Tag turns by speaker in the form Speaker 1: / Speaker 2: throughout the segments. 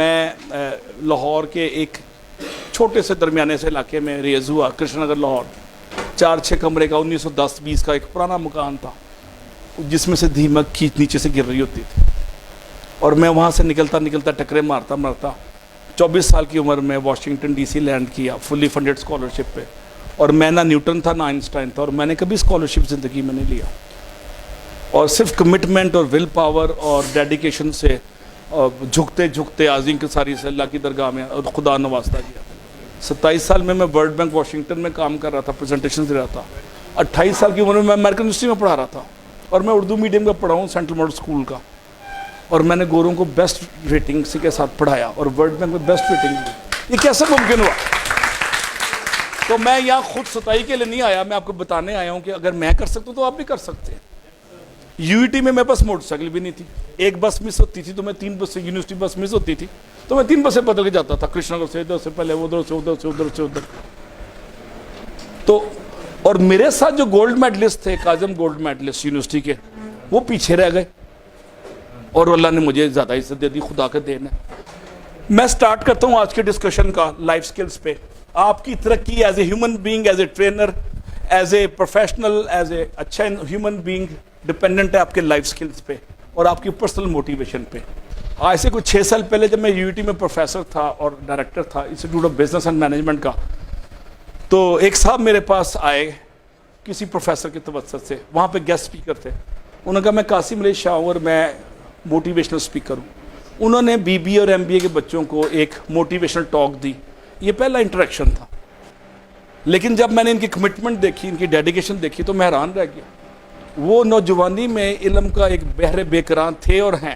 Speaker 1: میں لاہور کے ایک چھوٹے سے درمیانے سے علاقے میں ریز ہوا, کرشن نگر لاہور. 4-6 کمرے کا 1910-20 کا ایک پرانا مکان تھا جس میں سے دیمک کھینچ نیچے سے گر رہی ہوتی تھی, اور میں وہاں سے نکلتا ٹکرے مارتا 24 سال کی عمر میں واشنگٹن ڈی سی لینڈ کیا فلی فنڈڈ اسکالرشپ پہ. اور میں نہ نیوٹن تھا نہ آئنسٹائن تھا, اور میں نے کبھی اسکالرشپ زندگی میں نہیں لیا, اور صرف کمٹمنٹ اور ول پاور اور ڈیڈیکیشن سے جھکتے عظیم کے ساری سے اللہ کی درگاہ میں خدا نوازتا گیا. 27 سال میں ورلڈ بینک واشنگٹن میں کام کر رہا تھا, پریزنٹیشن دے رہا تھا. 28 سال کی عمر میں امریکن یونیورسٹی میں پڑھا رہا تھا, اور میں اردو میڈیم کا پڑھا ہوں سینٹرل ماڈل اسکول کا, اور میں نے گوروں کو بیسٹ ریٹنگ سے کے ساتھ پڑھایا اور ورلڈ بینک میں بیسٹ ریٹنگ دی. یہ کیسے ممکن ہوا؟ تو میں یہاں خود ستائی کے لیے نہیں آیا, میں آپ کو بتانے آیا ہوں کہ اگر میں کر سکتا ہوں تو آپ بھی کر سکتے ہیں. UET میں میرے پاس موٹر سائیکل بھی نہیں تھی, ایک بس مس ہوتی تھی تو میں 3 بس سے, یونیورسٹی بس مس ہوتی تھی تو میں 3 بسیں بدل کے جاتا تھا, کرشن نگر سے ادھر سے پہلے ادھر سے ادھر. تو اور میرے ساتھ جو گولڈ میڈلسٹ تھے, کاظم گولڈ میڈلسٹ یونیورسٹی کے, وہ پیچھے رہ گئے, اور اللہ نے مجھے زیادہ عزت دے دی, خدا کا دین ہے. میں سٹارٹ کرتا ہوں آج کے ڈسکشن کا لائف سکلز پہ. آپ کی ترقی as a human being, as a trainer, as a professional, as a اچھا ہیومن بینگ ڈپینڈنٹ ہے آپ کے لائف سکلز پہ اور آپ کی پرسنل موٹیویشن پہ. آج سے کچھ 6 سال پہلے جب میں UET میں پروفیسر تھا اور ڈائریکٹر تھا institute of business and management کا, تو ایک صاحب میرے پاس آئے کسی پروفیسر کے توسط سے, وہاں پہ گیسٹ اسپیکر تھے. انہوں نے کہا میں قاسم علی شاہ ہوں اور میں موٹیویشنل اسپیکر ہوں. انہوں نے BBA اور MBA کے بچوں کو ایک موٹیویشنل ٹاک دی. یہ پہلا انٹریکشن تھا, لیکن جب میں نے ان کی کمٹمنٹ دیکھی, ان کی ڈیڈیکیشن دیکھی تو میں حیران رہ گیا. وہ نوجوانی میں علم کا ایک بحر بے کران تھے اور ہیں,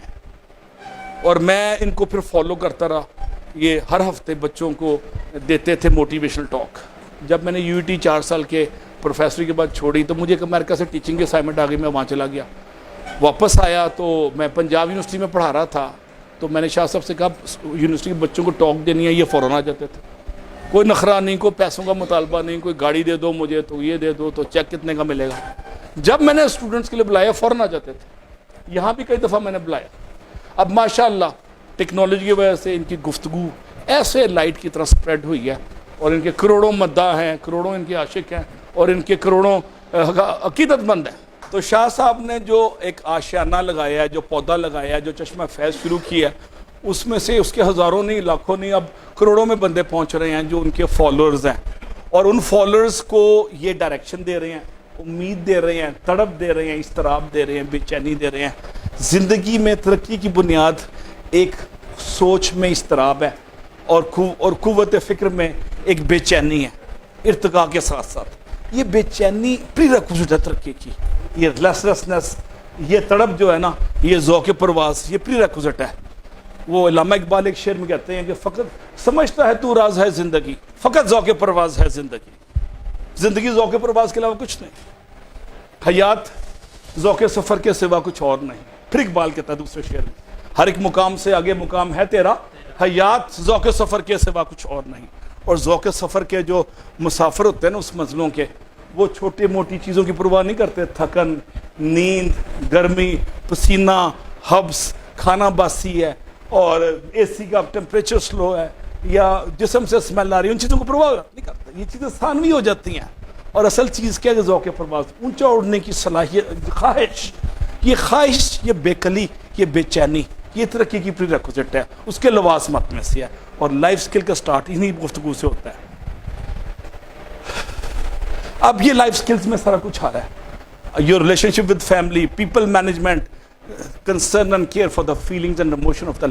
Speaker 1: اور میں ان کو پھر فالو کرتا رہا. یہ ہر ہفتے بچوں کو دیتے تھے موٹیویشنل ٹاک. جب میں نے UET 4 سال کے پروفیسری کے بعد چھوڑی تو مجھے ایک امریکہ سے ٹیچنگ کی اسائنمنٹ آ گئی, میں وہاں چلا گیا. واپس آیا تو میں پنجاب یونیورسٹی میں پڑھا رہا تھا, تو میں نے شاہ صاحب سے کہا یونیورسٹی کے بچوں کو ٹاک دینی ہے, یہ فوراً آ جاتے تھے. کوئی نخرہ نہیں, کوئی پیسوں کا مطالبہ نہیں, کوئی گاڑی دے دو مجھے تو یہ دے دو, تو چیک کتنے کا ملے گا. جب میں نے اسٹوڈنٹس کے لیے بلایا فوراً آ جاتے تھے. یہاں بھی کئی دفعہ میں نے بلایا. اب ماشاءاللہ ٹیکنالوجی کی وجہ سے ان کی گفتگو ایسے لائٹ کی طرح سپریڈ ہوئی ہے, اور ان کے کروڑوں مداح ہیں, کروڑوں ان کے عاشق ہیں, اور ان کے کروڑوں عقیدت مند ہیں. تو شاہ صاحب نے جو ایک آشیانہ لگایا ہے, جو پودا لگایا ہے, جو چشمہ فیض شروع کیا ہے, اس میں سے اس کے ہزاروں نہیں, لاکھوں نہیں, اب کروڑوں میں بندے پہنچ رہے ہیں جو ان کے فالوورز ہیں, اور ان فالوورز کو یہ ڈائریکشن دے رہے ہیں, امید دے رہے ہیں, تڑپ دے رہے ہیں, اضطراب دے رہے ہیں, بے چینی دے رہے ہیں. زندگی میں ترقی کی بنیاد ایک سوچ میں اضطراب ہے, اور قوت فکر میں ایک بے چینی ہے ارتقاء کے ساتھ ساتھ. یہ بے چینی پری ریکوزٹ ہے ترقی کی. یہ ریسٹلیسنس, یہ تڑپ جو ہے نا, یہ ذوق پرواز, یہ پری ریکوزٹ ہے. وہ علامہ اقبال ایک شعر میں کہتے ہیں کہ فقط سمجھتا ہے تو راز ہے زندگی, فقط ذوق پرواز ہے زندگی. زندگی ذوق پرواز کے علاوہ کچھ نہیں, حیات ذوق سفر کے سوا کچھ اور نہیں. پھر اقبال کہتا ہے دوسرے شعر میں, ہر ایک مقام سے آگے مقام ہے تیرا, حیات ذوق سفر کے سوا کچھ اور نہیں. اور ذوق سفر کے جو مسافر ہوتے ہیں نا اس منزلوں کے, وہ چھوٹی موٹی چیزوں کی پرواہ نہیں کرتے. تھکن, نیند, گرمی, پسینہ, حبس, کھانا باسی ہے, اور AC کا ٹیمپریچر سلو ہے, یا جسم سے اسمیل آ رہی ہے, ان چیزوں کو پرواہ نہیں کرتا. یہ چیزیں ثانوی ہو جاتی ہیں. اور اصل چیز کیا ہے؟ ذوق پرواز, اونچا اڑنے کی صلاحیت, خواہش. یہ خواہش, یہ بے کلی, یہ بے چینی, یہ ترقی کی پری ریکوزٹ ہے, اس کے لوازمات میں سے ہے. اور لائف سکل کا سٹارٹ انہی گفتگو سے ہوتا ہے. اب یہ لائف سکلز میں سارا کچھ آ رہا ہے. Your relation ship with family, people management, concern and care for the feelings and emotion of the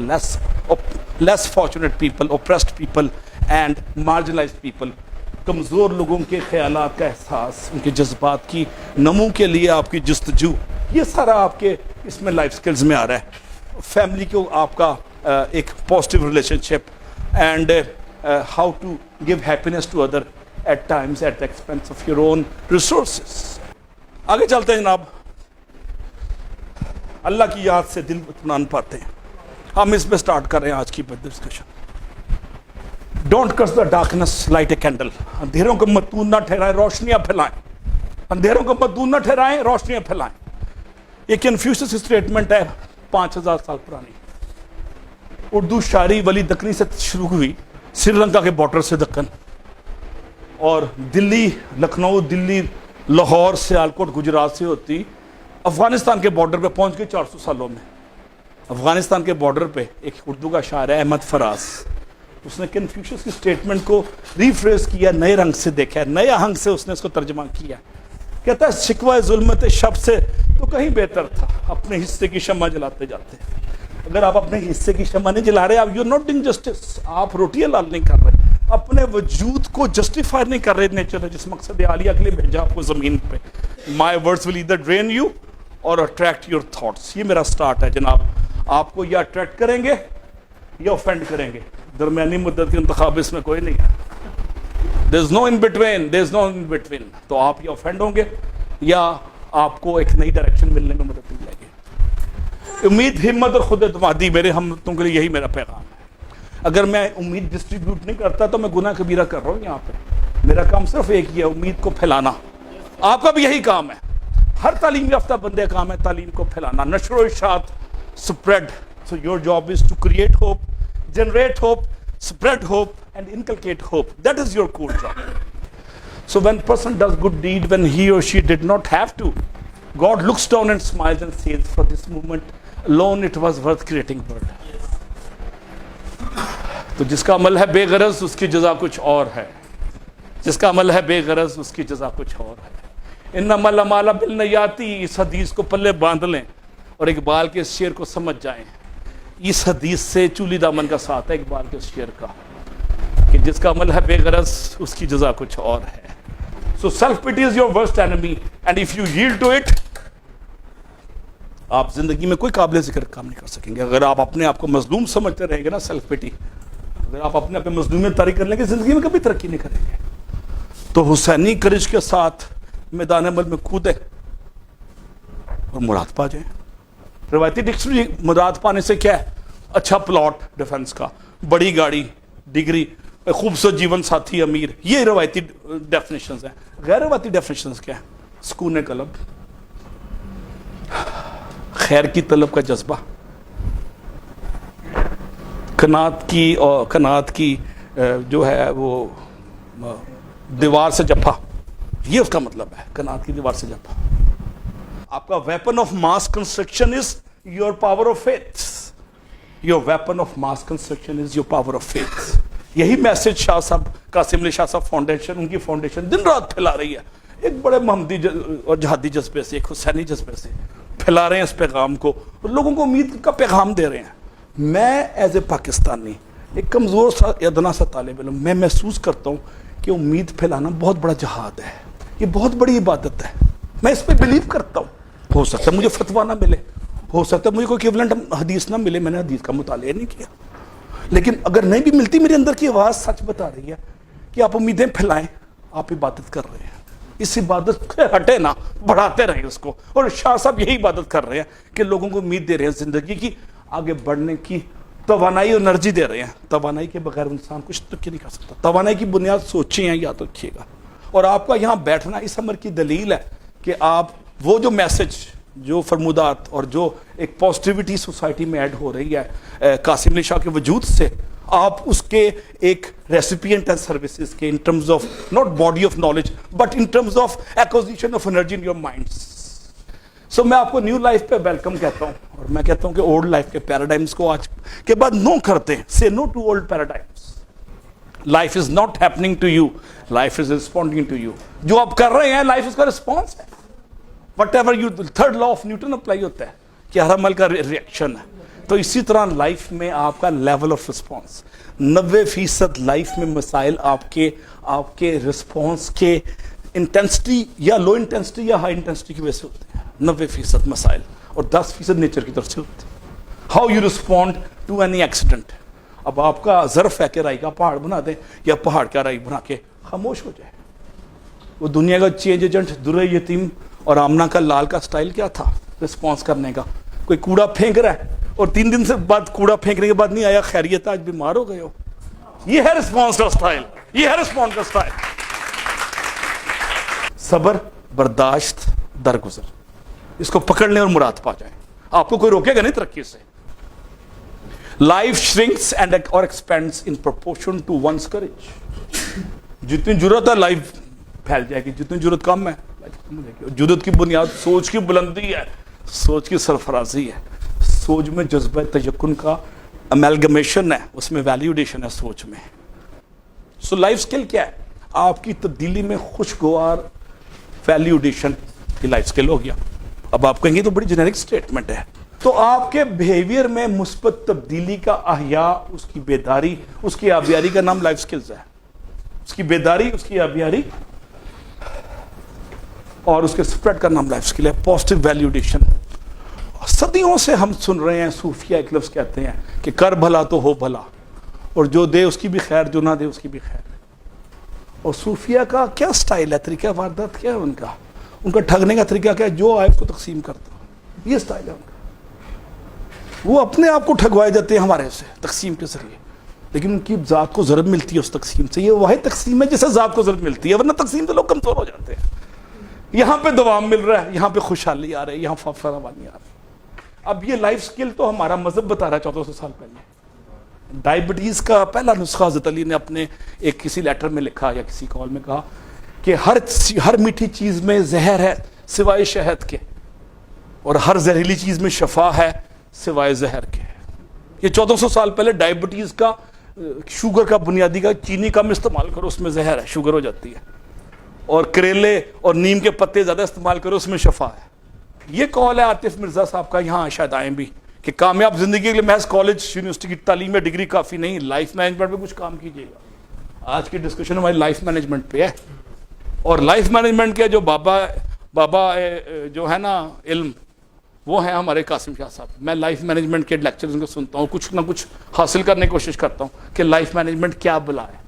Speaker 1: less fortunate people, oppressed people and marginalized people. کمزور لوگوں کے خیالات کا احساس, ان کے جذبات کی نمو کے لیے آپ کی جستجو, یہ سارا آپ کے اس میں لائف سکلز میں آ رہا ہے. فیملی کو آپ کا ایک positive relationship, and how to give happiness to other at times at the expense of your own resources. آگے چلتے ہیں جناب. اللہ کی یاد سے دل اطمینان پاتے ہیں. ہم اس پہ سٹارٹ کر رہے ہیں آج کی discussion. Don't curse the darkness, light a candle. اندھیروں کو مدون نہ ٹھہرائیں, روشنیاں پھیلائیں. اندھیروں کو مدون نہ ٹھہرائیں, روشنیاں پھیلائیں. یہ کنفیوشس اسٹیٹمنٹ ہے 5000 سال پرانی. اردو شاعری ولی دکنی سے شروع ہوئی، سری لنکا کے بارڈر سے دکن، اور دلی لکھنؤ، دلی لاہور، سیالکوٹ گجرات سے ہوتی افغانستان کے بارڈر پہ پہنچ گئی 400 سالوں میں۔ افغانستان کے بارڈر پہ ایک اردو کا شاعر ہے احمد فراز، اس نے کنفیوشس کی سٹیٹمنٹ کو ریفریز کیا، نئے رنگ سے دیکھا ہے، نئے آہنگ سے اس نے اس کو ترجمہ کیا۔ کہتا ہے شکوہ ظلمت شب سے تو کہیں بہتر تھا اپنے حصے کی شمع جلاتے جاتے۔ اگر آپ اپنے حصے کی شمع نہیں جلا رہے، آپ یو ناٹ ڈوئنگ جسٹس، آپ روٹی حلال نہیں کر رہے، اپنے وجود کو جسٹیفائی نہیں کر رہے نیچر نے جس مقصد عالیہ کے لیے بھیجا آپ کو زمین پہ۔ My words will either drain you اور اٹریکٹ یور تھاٹس۔ یہ میرا سٹارٹ ہے جناب، آپ کو یا اٹریکٹ کریں گے یا اوفینڈ کریں گے، درمیانی مدت کی انتخاب اس میں کوئی نہیں ہے۔ there is no in between، there is no in between۔ تو آپ یا اوفینڈ ہوں گے یا آپ کو ایک نئی ڈائریکشن ملنے میں مدد ملے گی۔ امید، ہمت اور خود اعتمادی میرے ہم تم کے لیے یہی میرا پیغام ہے۔ اگر میں امید ڈسٹریبیوٹ نہیں کرتا تو میں گناہ کبیرہ کر رہا ہوں یہاں پہ۔ میرا کام صرف ایک ہی ہے، امید کو پھیلانا۔ آپ کا بھی یہی کام ہے، ہر تعلیم یافتہ بندے کا کام ہے تعلیم کو پھیلانا، نشر و اشاعت، spread۔ So your job is to create hope, generate hope, spread hope and inculcate hope. That is your core job. So when person does good deed when he or she did not have to, God looks down and smiles and says, for this movement alone it was worth creating world. تو جس کا عمل ہے بے غرض اس کی جزا کچھ اور ہے، جس کا عمل ہے بے غرض اس کی جزا کچھ اور ہے۔ انما الاعمال بالنیات، اس حدیث کو پلے باندھ لیں اور اقبال کے اس شعر کو سمجھ جائیں۔ اس حدیث سے چولی دامن کا ساتھ ہے اقبال کے اس شعر کا کہ جس کا عمل ہے بے غرض اس کی جزا کچھ اور ہے۔ So self pity is your worst enemy and if you yield to it، آپ زندگی میں کوئی قابل ذکر کام نہیں کر سکیں گے۔ اگر آپ اپنے آپ کو مظلوم سمجھتے رہیں گے نا، سیلف پٹی، اگر آپ اپنے آپ مظلومیت طاری کر لیں گے زندگی میں کبھی ترقی نہیں کریں گے۔ تو حسینی کرج کے ساتھ میدان عمل میں کودیں اور مراد پا جائیں۔ روایتی ڈکشنری مراد پانے سے کیا ہے؟ اچھا پلاٹ ڈیفنس کا، بڑی گاڑی، ڈگری، خوبصورت جیون ساتھی، امیر، یہ روایتی ڈیفینیشنز ہیں۔ غیر روایتی ڈیفینیشنز کیا ہیں؟ سکون قلب، خیر کی طلب کا جذبہ، قناعت کی جو ہے وہ دیوار سے جفا، یہ اس کا مطلب ہے، قناعت کی دیوار سے جفا۔ آپ کا weapon of mass construction is your power of faith, your weapon of mass construction is your power of faith. یہی میسج شاہ صاحب، قاسم علی شاہ صاحب فاؤنڈیشن، ان کی فاؤنڈیشن دن رات پھیلا رہی ہے، ایک بڑے محمدی اور جہادی جذبے سے، ایک حسینی جذبے سے پھیلا رہے ہیں اس پیغام کو اور لوگوں کو امید کا پیغام دے رہے ہیں۔ میں ایز اے پاکستانی، ایک کمزور سا ادنا سا طالب علم، میں محسوس کرتا ہوں کہ امید پھیلانا بہت بڑا جہاد ہے، یہ بہت بڑی عبادت ہے۔ میں اس پہ بلیو کرتا ہوں۔ ہو سکتا ہے مجھے فتویٰ نہ ملے، ہو سکتا ہے مجھے کوئی ایکویولنٹ حدیث نہ ملے، میں نے حدیث کا مطالعہ نہیں کیا، لیکن اگر نہیں بھی ملتی، میرے اندر کی آواز سچ بتا رہی ہے کہ آپ امیدیں پھیلائیں، آپ عبادت کر رہے ہیں، اس عبادت سے ہٹے نہ، بڑھاتے رہیں اس کو۔ اور شاہ صاحب یہی عبادت کر رہے ہیں کہ لوگوں کو امید دے رہے ہیں زندگی کی آگے بڑھنے کی، توانائی اور انرجی دے رہے ہیں۔ توانائی کے بغیر انسان کچھ ترقی نہیں کر سکتا۔ توانائی کی بنیاد سوچیں ہیں، یاد رکھیے گا۔ اور آپ کا یہاں بیٹھنا اس امر کی دلیل ہے کہ آپ وہ جو میسج، جو فرمودات اور جو ایک پازیٹیوٹی سوسائٹی میں ایڈ ہو رہی ہے قاسم علی شاہ کے وجود سے، آپ اس کے ایک ریسیپینٹ ہیں سروسز کے، in terms of not body of knowledge but in terms of acquisition of energy in your minds. So میں آپ کو نیو لائف پہ ویلکم کہتا ہوں، اور میں کہتا ہوں کہ اولڈ لائف کے پیراڈائمس کو آج کے بعد نو کرتے ہیں۔ Say no to old paradigms. Life is not happening to you, life is responding to you. جو آپ کر رہے ہیں لائف اس کا رسپانس ہے۔ What ever you, third law of Newton apply ہوتا ہے کہ ہر عمل کا ریئیکشن ہے۔ تو اسی طرح لائف میں آپ کا لیول آف رسپانس، 90% لائف میں مسائل آپ کے رسپانس کے انٹینسٹی یا لو انٹینسٹی یا ہائی انٹینسٹی کی وجہ سے ہوتے ہیں۔ 90% مسائل، اور 10% نیچر کی طرف سے ہوتے ہیں۔ How you respond to any accident. اب آپ کا ظرف ہے کہ رائی کا پہاڑ بنا دیں یا پہاڑ کا رائی بنا کے خاموش ہو جائے۔ وہ دنیا کا چینج ایجنٹ در یتیم اور آمنہ کا لال کا سٹائل کیا تھا رسپانس کرنے کا؟ کوئی کوڑا پھینک رہا ہے اور 3 دن سے بعد کوڑا پھینکنے کے بعد نہیں آیا، خیریت آج بیمار ہو گئے ہو، یہ ہے رسپانس کا سٹائل، یہ ہے رسپانس کا سٹائل۔ صبر، برداشت، درگزر، اس کو پکڑ لیں اور مراد پا جائیں۔ آپ کو کوئی روکے گا نہیں ترقی سے۔ Life shrinks and or expands in proportion to one's courage. जितनी जरूरत है लाइफ फैल जाएगी, जितनी जरूरत कम है लाइफ कम हो जाएगी। जरूरत की बुनियाद सोच की बुलंदी है, सोच की सरफराजी है, सोच में जज्बा तयक्कुन का अमेलगमेशन है, उसमें वैल्यूडेशन है सोच में। सो लाइफ स्किल क्या है? आपकी तब्दीली में खुशगवार वैल्यूडेशन की लाइफ स्किल हो गया। अब आप कहेंगे तो बड़ी जेनेरिक स्टेटमेंट है। तो आपके बिहेवियर में मुस्बत तब्दीली का अहया, उसकी बेदारी, उसकी आबियारी का नाम लाइफ स्किल्स है। उसकी बेदारी, उसकी आबियारी और उसके स्प्रेड का नाम लाइफ स्किल है, पॉजिटिव वैल्यूडेशन। सदियों से हम सुन रहे हैं, सूफिया एक लफ्ज़ कहते हैं कि कर भला तो हो भला, और जो दे उसकी भी खैर, जो ना दे उसकी भी खैर। और सूफिया का क्या स्टाइल है, तरीका वारदात क्या है उनका? उनका ठगने का तरीका क्या है? जो आए उसको तकसीम करता, ये स्टाइल है उनका। वो अपने आप को ठगवाए जाते हैं हमारे से तकसीम के जरिए, लेकिन उनकी ज़ात को ज़रब मिलती है उस तकसीम से। ये वही तकसीम है जिससे ज़ात को ज़रब मिलती है, वरना तकसीम से लोग कमज़ोर हो जाते हैं। यहाँ पे दवाम मिल रहा है, यहाँ पे खुशहाली आ रही है, यहाँ फरावानी आ रही है। अब ये लाइफ स्किल तो हमारा मजहब बता रहा है 1400 साल पहले। डायबिटीज़ का पहला नुस्खा हज़रत अली ने अपने एक किसी लेटर में लिखा या किसी कॉल में कहा कि हर मीठी चीज़ में जहर है सिवाय शहद के, और हर जहरीली चीज़ में शफा है सिवाय जहर के। ये 1400 साल पहले डायबिटीज़ का, शुगर का बुनियादी का, चीनी कम इस्तेमाल करो उसमें जहर है, शुगर हो जाती है, और करेले और नीम के पत्ते ज़्यादा इस्तेमाल करो उसमें शफा है। ये कॉल है आतिफ मिर्ज़ा साहब का, यहाँ शायद आए भी, कि कामयाब ज़िंदगी के लिए महज कॉलेज यूनिवर्सिटी की तालीम या डिग्री काफ़ी नहीं, लाइफ मैनेजमेंट पे कुछ काम कीजिएगा। आज की डिस्कशन हमारी लाइफ मैनेजमेंट पे है, और लाइफ मैनेजमेंट के जो बाबा जो है ना इल्म, वो है हमारे कासिम शाह साहब। मैं लाइफ मैनेजमेंट के लेक्चर उनको सुनता हूँ, कुछ ना कुछ हासिल करने की कोशिश करता हूँ कि लाइफ मैनेजमेंट क्या बुला है।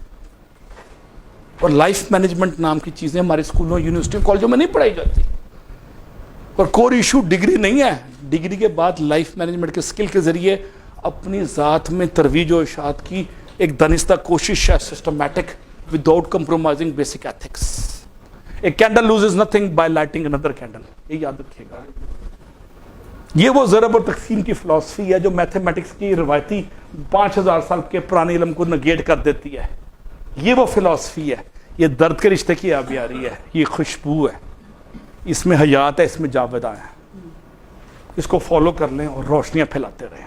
Speaker 1: और लाइफ मैनेजमेंट नाम की चीज़ें हमारे स्कूलों, यूनिवर्सिटी, कॉलेजों में नहीं पढ़ाई जाती। और कोर इशू डिग्री नहीं है, डिग्री के बाद लाइफ मैनेजमेंट के स्किल के जरिए अपनी ज़ात में तरवीज और इशाअत की एक दानिस्ता कोशिश है, systematic, without compromising basic ethics. A candle loses nothing by lighting another candle, ये याद रखिएगा। ये वो ज़रब और तकसीम की फ़िलासफ़ी है जो मैथमेटिक्स की रवायती 5000 साल के पुराने इल्म को नेगेट कर देती है। ये वो फ़िलासफ़ी है, ये दर्द के रिश्ते की आबियारी है, ये खुशबू है, इसमें हयात है, इसमें जावेदा है। इसको फॉलो कर लें और रोशनियाँ फैलाते रहें।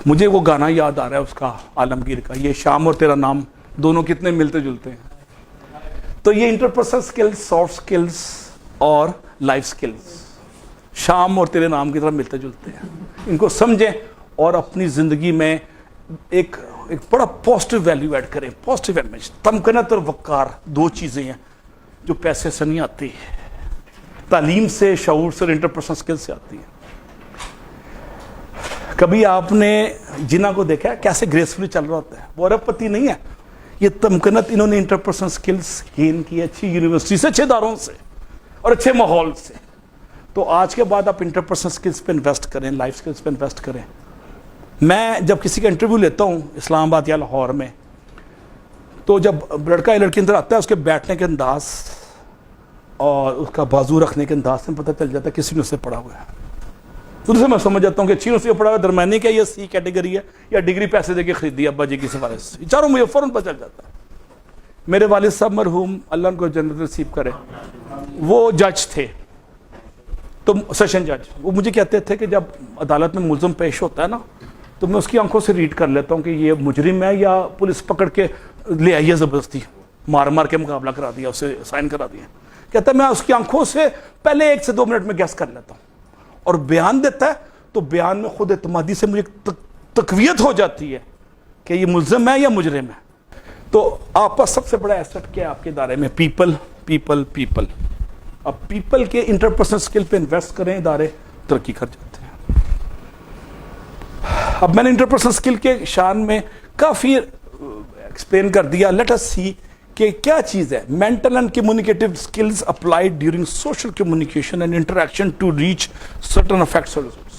Speaker 1: मुझे वो गाना याद आ रहा है उसका, आलमगीर का, ये शाम और तेरा नाम दोनों कितने मिलते जुलते हैं। तो ये इंटरपर्सनल स्किल्स, सॉफ्ट स्किल्स और लाइफ स्किल्स शाम और तेरे नाम की तरह मिलते जुलते हैं। इनको समझें और अपनी ज़िंदगी में एक बड़ा पॉजिटिव वैल्यू ऐड करें, पॉजिटिव इमेज। तमकनत और वक़ार दो चीज़ें हैं जो पैसे से नहीं आती, तालीम से, शऊर से, इंटरपर्सनल स्किल से आती है। कभी आपने जिना को देखा है कैसे ग्रेसफुली चल रहा होता है? वो अरबपति नहीं है, ये तमकनत इन्होंने इंटरपर्सनल स्किल्स गेन की अच्छी यूनिवर्सिटी से, अच्छे इदारों से और अच्छे माहौल से। तो आज के बाद आप इंटरपर्सनल स्किल्स पे इन्वेस्ट करें, लाइफ स्किल्स पे इन्वेस्ट करें। मैं जब किसी का इंटरव्यू लेता हूँ इस्लामाबाद या लाहौर में, तो जब लड़का या लड़की अंदर आता है, उसके बैठने के अंदाज और उसका बाजू रखने के अंदाज से पता चल जाता है किसी ने उससे पढ़ा हुआ है। तो उससे मैं समझ जाता हूँ कि अच्छी उससे पढ़ा हुआ, दरमियानी क्या, ये सी कैटेगरी है, या डिग्री पैसे दे के खरीदी अब्बा जी की सिफारिश से, चारों मुझे फ़ौरन पता चल जाता है। मेरे वालिद साहब मरहूम, अल्लाह उनको जन्नत नसीब करे, वो जज थे, तो सेशन जज। वो मुझे कहते थे कि जब अदालत में मुल्ज़म पेश होता है ना, तो मैं उसकी आंखों से रीड कर लेता हूँ कि ये मुजरिम है या पुलिस पकड़ के ले आई है, ज़बरदस्ती मार मार के मुकाबला करा दिया, उसे साइन करा दिया। कहता है मैं उसकी आंखों से पहले 1 से 2 मिनट में गैस कर लेता हूँ, और बयान देता है तो बयान में खुद एतमादी से मुझे तकवीयत हो जाती है कि ये मुल्ज़म है या मुजरिम है। तो आपका सबसे बड़ा एसेट क्या है आपके इदारे में? People, people, people. अब पीपल के इंटरपर्सनल स्किल पे इन्वेस्ट करें, इदारे तरक्की कर जाते हैं। अब मैंने इंटरपर्सनल स्किल के शान में काफ़ी एक्सप्लेन कर दिया। लेट अस सी कि क्या चीज़ है mental and communicative skills applied during social communication and interaction to reach certain effects और रिजल्ट्स।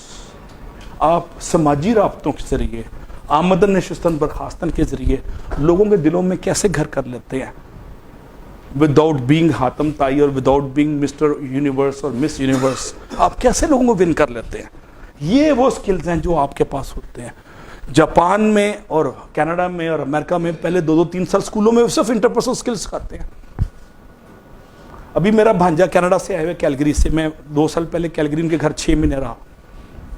Speaker 1: आप समाजी राब्तों के जरिए, आमदन नशिस्तन बर्खास्तन के जरिए लोगों के दिलों में कैसे घर कर लेते हैं, विदाउट बीइंग हातम ताई और विदाउट बीइंग मिस्टर यूनिवर्स और मिस यूनिवर्स, आप कैसे लोगों को विन कर लेते हैं। ये वो स्किल्स हैं जो आपके पास होते हैं। जापान में और कनाडा में और अमेरिका में पहले 2-3 साल स्कूलों में सिर्फ इंटरपर्सनल स्किल्स सिखाते हैं। अभी मेरा भांजा कनाडा से आए हुए कैलगरी से, मैं 2 साल पहले कैलगरी उनके घर 6 महीने रहा,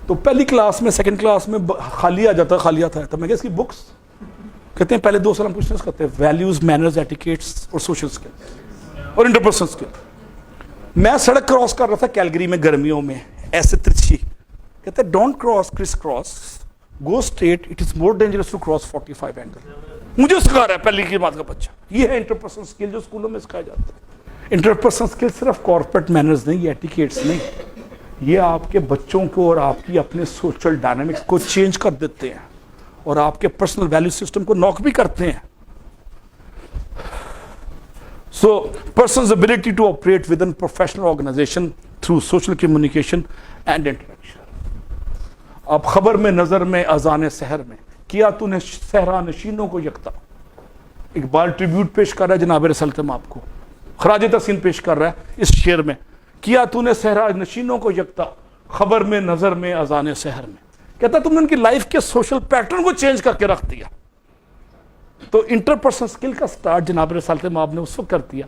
Speaker 1: तो पहली क्लास में सेकंड क्लास में खाली आ जाता, खाली आता है, तो मैं क्या इसकी बुक्स कहते हैं पहले 2 साल हम कुछ नहीं करते, वैल्यूज, मैनर्स, एटिकेट्स और सोशल स्किल और इंटरपर्सनल स्किल। मैं सड़क क्रॉस कर रहा था कैलगरी में गर्मियों में, ऐसे तिरछी, कहते हैं don't cross, criss cross, go straight, it is more dangerous to cross 45 angle. मुझे सिखा रहा है पहली की बात का बच्चा। ये है इंटरपर्सनल स्किल जो स्कूलों में सिखाया जाता है। इंटरपर्सनल स्किल सिर्फ कॉर्पोरेट मैनर्स नहीं, एटिकेट्स नहीं, ये आपके बच्चों को और आपकी अपने सोशल डायनामिक्स को चेंज कर देते हैं और आपके पर्सनल वैल्यू सिस्टम को नॉक भी करते हैं। सो person's ability to operate within professional organization through social communication and interaction. अब खबर में, नजर में, अजान सहर में, किया तूने सहरा नशीनों को यकता। इकबाल ट्रिब्यूट पेश कर रहा है जनाब रसलत आपको, खराज तहसीन पेश कर रहा है इस शेर में, किया तूने सहरा नशीनों को यकता, खबर में, नजर में, अजान सहर में। कहता तुमने उनकी लाइफ के सोशल पैटर्न को चेंज करके रख दिया। तो इंटरपर्सनल स्किल का स्टार्ट जनाब रसालत माब ने उस वक्त कर दिया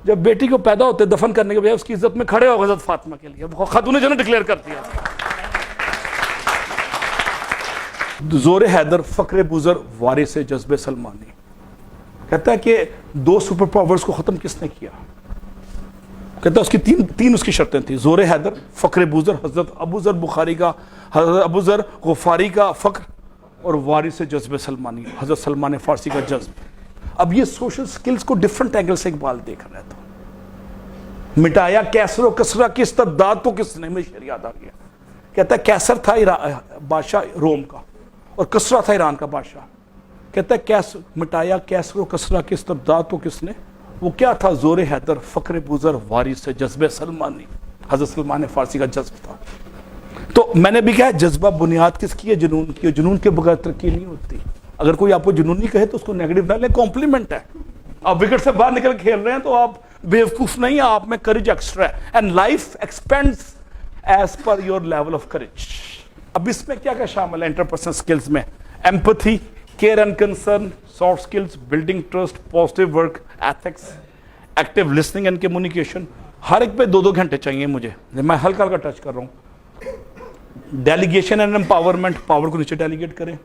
Speaker 1: जब बेटी को पैदा होते दफन करने के बजाय उसकी इज्जत में खड़े हो गए हज़रत फातिमा के लिए, खातून जन्नत डिक्लेयर कर दिया। जोर हैदर, फक्र बुजर, वारिस जज्बे सलमानी। कहता है कि 2 सुपर पावर्स को खत्म किसने किया? कहता है उसकी तीन उसकी शर्तें थी, जोर हैदर, फक्र बुजर, हजरत अबू जर बुखारी का, हजरत अबू जर गुफारी का फक्र, और वारिस जज्बे सलमानी, हजरत सलमान फारसी का जज्ब। अब ये सोशल स्किल्स को डिफरेंट एंगल से इकबाल देख रहा था। मिटाया कैसर और कसरा की इस्तबदाद को किसने? में शेर याद आ गया। कहता है कैसर था बादशाह रोम का और कसरा था ईरान का बादशाह। कहता है मिटाया कैसर और कसरा की इस्तबदाद को किसने? वो क्या था? जोर हैदर, फक्र बुजर, वारिस जज्बे सलमानी, हजरत सलमान फारसी का जज्ब था। तो मैंने भी कहा जज्बा बुनियाद किसकी है? जुनून की। जुनून के बगैर तरक्की नहीं होती। अगर कोई आपको जुनूनी कहे तो उसको नेगेटिव ना ले, कॉम्प्लीमेंट है। आप विकेट से बाहर निकल खेल रहे हैं तो आप बेवकूफ नहीं है, आप में करेज एक्स्ट्रा है। And life expands as per your level of courage. अब इसमें क्या क्या शामिल है इंटरपर्सनल स्किल्स में? Empathy, care and concern, soft skills, building trust, positive work ethics, active listening and communication. हर एक पे 2-2 घंटे चाहिए मुझे, मैं हल्का हल्का टच कर रहा हूँ। डेलीगेशन एंड एम्पावरमेंट, पावर को नीचे डेलीगेट करें।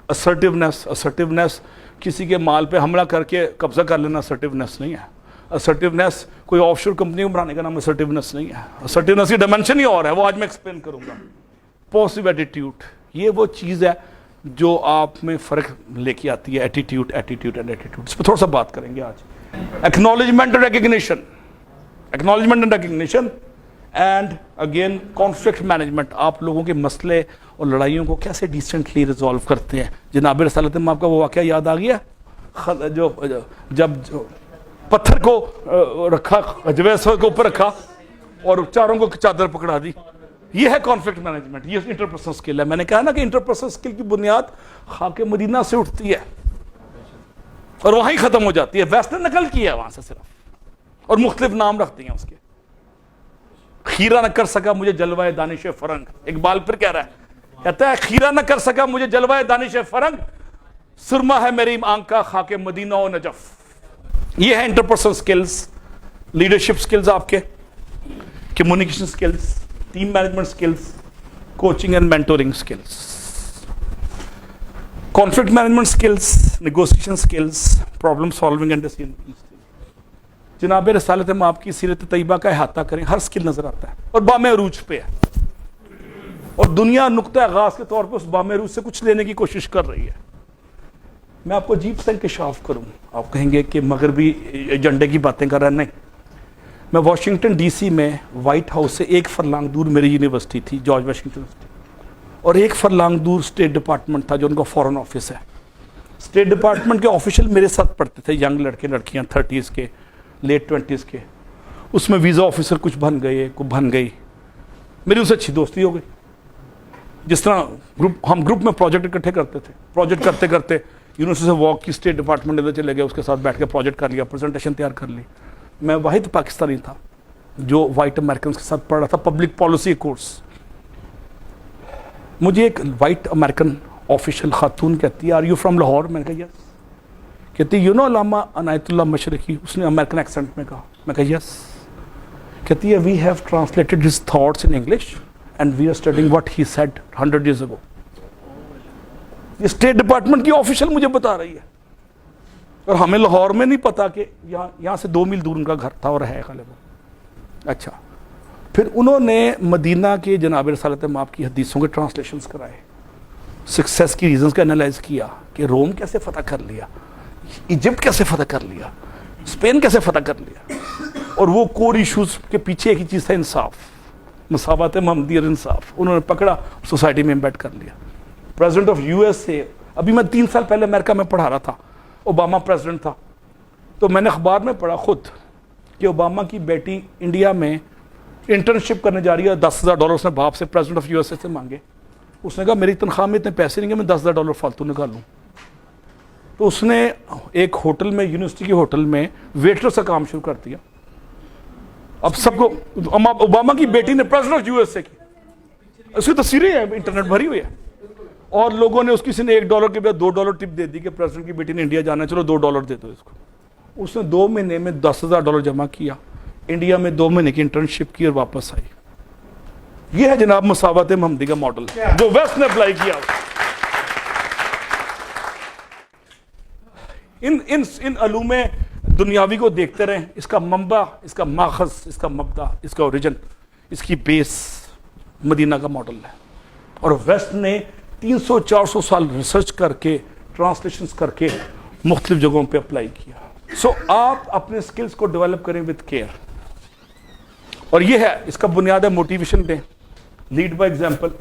Speaker 1: असर्टिवनेस किसी के माल पे हमला करके कब्जा कर लेना असर्टिवनेस नहीं है। असर्टिवनेस कोई ऑफशोर कंपनी को बनाने का नाम असर्टिवनेस नहीं है। असर्टिवनेस की डायमेंशन ही और है, वो आज मैं एक्सप्लेन करूंगा। पॉजिटिव एटीट्यूड, ये वो चीज़ है जो आप में फ़र्क लेके आती है। एटीट्यूड एंड एटीट्यूड, इस पर थोड़ा सा बात करेंगे आज। Acknowledgement and recognition, and again conflict management, आप लोगों के मसले और लड़ाइयों को कैसे डिसेंटली रिजॉल्व करते हैं। जनाब रसालत में आपका वो वाक़या याद आ गया जब पत्थर को रखा, अजवैस के ऊपर रखा और चारों को चादर पकड़ा दी। ये है कॉन्फ्लिक्ट मैनेजमेंट, ये इंटरपर्सनल स्किल है। मैंने कहा ना कि इंटरपर्सनल स्किल की बुनियाद खाके मदीना से उठती है और वहीं खत्म हो जाती है। वेस्ट ने नकल किया है वहां से सिर्फ, और मुख्तलिफ नाम रखती हैं उसके। खीरा न कर सका मुझे जलवाए दानिश फरंग, इकबाल फिर कह रहा है, कहता है खीरा न कर सका मुझे जलवाए दानिश फरंग, सुरमा है मेरी आंख का खाके मदीना और नजफ। ये है इंटरपर्सनल स्किल्स, लीडरशिप स्किल्स, आपके communication skills, team management skills, coaching and mentoring skills, conflict management skills, negotiation skills, problem solving and decision making. जनाब रसालत में आपकी सीरत तैयबा का अहाता करें, हर स्किल नजर आता है और बामे अरूज पे है, और दुनिया नुक्ता आगाज के तौर पर उस बामे अरूज से कुछ लेने की कोशिश कर रही है। मैं आपको अजीब सा इंकशाफ करूं, आप कहेंगे कि मगरबी एजेंडे की बातें कर रहे हैं। नहीं, मैं वाशिंगटन डीसी में व्हाइट हाउस से 1 फरलांग दूर मेरी यूनिवर्सिटी थी, जॉर्ज वाशिंगटन यूनिवर्सिटी, और 1 फरलांग दूर स्टेट डिपार्टमेंट था जो उनका फॉरेन ऑफिस है। स्टेट डिपार्टमेंट के ऑफिशियल मेरे साथ पढ़ते थे, यंग लड़के लड़कियां 30s के, लेट 20s के। उसमें वीज़ा ऑफिसर कुछ बन गए, कुछ बन गई, मेरी उससे अच्छी दोस्ती हो गई। जिस तरह हम ग्रुप में प्रोजेक्ट इकट्ठे करते थे, प्रोजेक्ट करते करते यूनिवर्सिटी से वॉक की, स्टेट डिपार्टमेंट इधर चले गए, उसके साथ बैठ के प्रोजेक्ट कर लिया, प्रेजेंटेशन तैयार कर ली। मैं वाहिद पाकिस्तानी था जो वाइट अमेरिकन के साथ पढ़ रहा था पब्लिक पॉलिसी कोर्स। मुझे एक वाइट अमेरिकन ऑफिशियल खातून कहती है आर यू फ्रॉम लाहौर? मैंने कहा यस। कहती यू नो अल्लामा अनायतुल्लाह मशरकी? उसने अमेरिकन एक्सेंट में कहा। मैं कहा यस। कहती है we have translated his thoughts in English and we are studying what he said 100 years ago। ये स्टेट डिपार्टमेंट की ऑफिशियल मुझे बता रही है, और हमें लाहौर में नहीं पता कि यहाँ से 2 मील दूर उनका घर था और है गलबा। अच्छा, फिर उन्होंने मदीना के जनाब रसालत माप की हदीसों के ट्रांसलेशंस कराए, सक्सेस की रीजंस का एनालाइज किया कि रोम कैसे फतह कर लिया, इजिप्ट कैसे फतह कर लिया, स्पेन कैसे फतह कर लिया, और वो कोर इशूज़ के पीछे एक ही चीज़ था, इंसाफ, मसावत महमदी और इंसाफ। उन्होंने पकड़ा, सोसाइटी में एम्बेड कर लिया। प्रेसिडेंट ऑफ यूएसए, अभी मैं 3 साल पहले अमेरिका में पढ़ा रहा था, ओबामा प्रेसिडेंट था, तो मैंने अखबार में पढ़ा खुद कि ओबामा की बेटी इंडिया में इंटर्नशिप करने जा रही है। $10,000 उसने बाप से, प्रेसिडेंट ऑफ यूएसए से मांगे। उसने कहा मेरी तनख्वाह में इतने पैसे नहीं है, मैं $10,000 फालतू निकालूँ। तो उसने एक होटल में, यूनिवर्सिटी के होटल में वेटर से काम शुरू कर दिया। अब सबको, ओबामा की बेटी ने, प्रेसिडेंट ऑफ यूएसए की, उसकी तस्वीरें हैं, इंटरनेट भरी हुई है, और लोगों ने, उसकी ने $1 के बजाय $2 टिप दे दी कि प्रेसिडेंट की बेटी ने इंडिया जाना है, चलो $2 दे दो इसको। उसने 2 महीने में $10,000 जमा किया, इंडिया में 2 महीने की इंटर्नशिप की और वापस आई। ये है जनाब मसावत महमदी का मॉडल जो वेस्ट ने अप्लाई किया। इन अलूमे दुनियावी को देखते रहें, इसका मंबा, इसका माखज, इसका मबदा, इसका ओरिजिन, इसकी बेस मदीना का मॉडल है। और वेस्ट ने 300-400 साल रिसर्च करके, ट्रांसलेशंस करके मुख्तलिफ जगहों पे अप्लाई किया। सो आप अपने स्किल्स को डेवलप करें विद केयर, और ये है इसका बुनियाद है मोटिवेशन दें, लीड बाय एग्जांपल,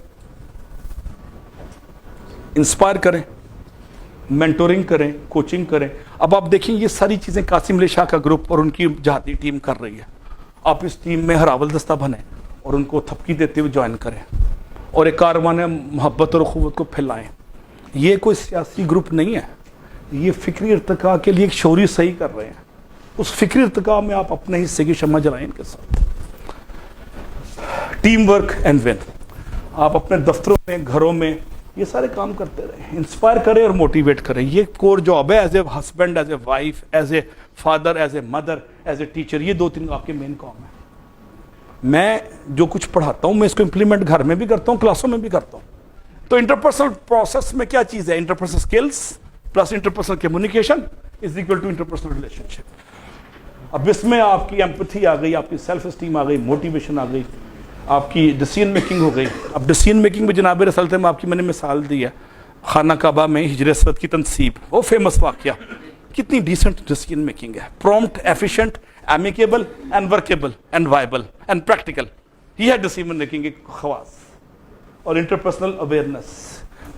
Speaker 1: इंस्पायर करें, मेंटोरिंग करें, कोचिंग करें। अब आप देखें ये सारी चीज़ें कासिम अली शाह का ग्रुप और उनकी जहादी टीम कर रही है। आप इस टीम में हरावल दस्ता बने और उनको थपकी देते हुए ज्वाइन करें, और एक कारवान मोहब्बत और अखुवत को फैलाएं। ये कोई सियासी ग्रुप नहीं है, ये फ़िक्री इर्तिका के लिए एक शौरी सही कर रहे हैं। उस फ़िक्री इर्तिका में आप अपने हिस्से की शम्मा जलाएं इनके साथ। Team work and win. आप अपने दफ्तरों में, घरों में ये सारे काम करते रहें, इंस्पायर करें और मोटिवेट करें। ये कोर जॉब है, as a husband, as a wife, as a father, as a mother, as a teacher. ये 2-3 आपके मेन काम है। मैं जो कुछ पढ़ाता हूँ मैं इसको इम्प्लीमेंट घर में भी करता हूँ, क्लासों में भी करता हूँ। तो इंटरपर्सनल प्रोसेस में क्या चीज़ है? Interpersonal skills plus interpersonal communication is equal to interpersonal relationship. अब इसमें आपकी एम्पैथी आ गई, आपकी सेल्फ एस्टीम आ गई, मोटिवेशन आ गई, आपकी डिसीजन मेकिंग हो गई। अब डिसीजन मेकिंग में जनाब रसूल में आपकी मैंने मिसाल दी है, खाना काबा में हिजर असवद की तनसीब, वो फेमस वाक़या, कितनी डिसेंट डिसीजन मेकिंग है, prompt, efficient, amicable and workable and viable and practical. ये है डिसीजन मेकिंग की खवास। और इंटरपर्सनल अवेयरनेस,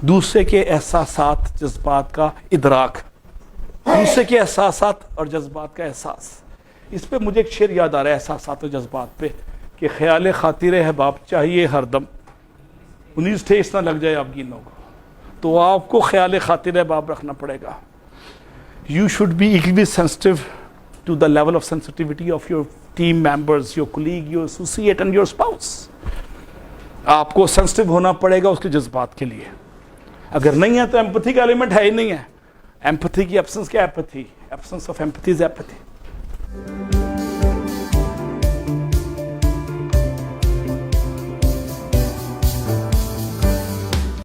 Speaker 1: दूसरे के एहसासात, जज्बात का इदराक, दूसरे के एहसासात और जज्बात का एहसास। इस पे मुझे एक शेर याद आ रहा है एहसासात और जज्बात पे, कि ख्याल खातिर अहबाब चाहिए हरदम, 19 ठेस ना लग जाए आप गिनों को। तो आपको ख्याल खातिर अहबाब रखना पड़ेगा। You should be equally sensitive to the level of sensitivity of your team members, your colleague, your associate and your spouse. आपको सेंसिटिव होना पड़ेगा उसके जज्बात के लिए। अगर नहीं है तो एम्पैथी का एलिमेंट है ही नहीं है। एम्पैथी की एब्सेंस क्या है? Apathy. Absence of empathy is apathy.